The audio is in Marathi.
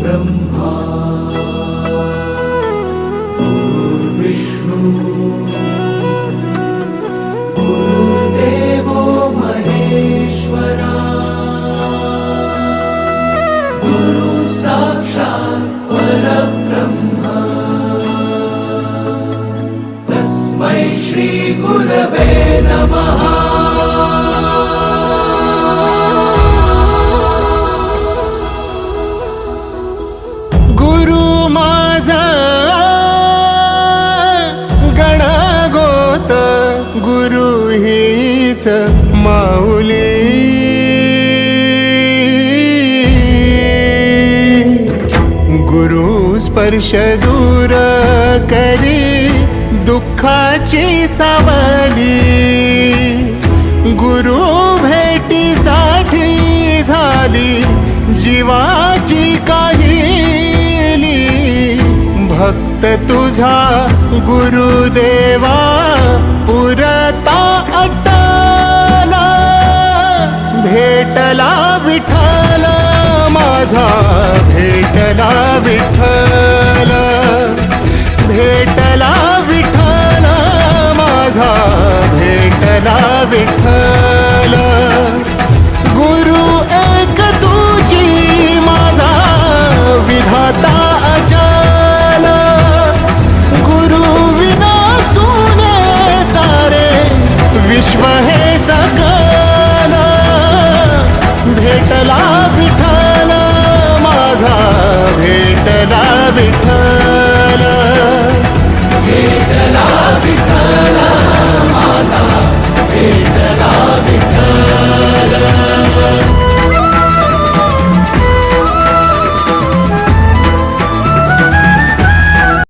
ब्रह्मा गुरुर्विष्णु गुरुर्देवो महेश्वरा गुरु साक्षात् परब्रह्म तस्मै श्री गुरवे नमः। गुरु माझा गणगोत गुरु हीच माऊली गुरु स्पर्श दूर करी दुःखाची सावली गुरु भेटीसाठी झाली जीवाची काहिली भक्त तुझा गुरुदेवा पुरता अटला भेटला विठ्ठल माझा भेटला विठ्ठल भेटला विठ्ठल माझा भेटला विठ्ठल गुरु एक तुझी माझा विधाता अचल गुरु विना सुने सारे विश्व हे सकल भेटला विठ्ठल माझा भेटला विठ्ठल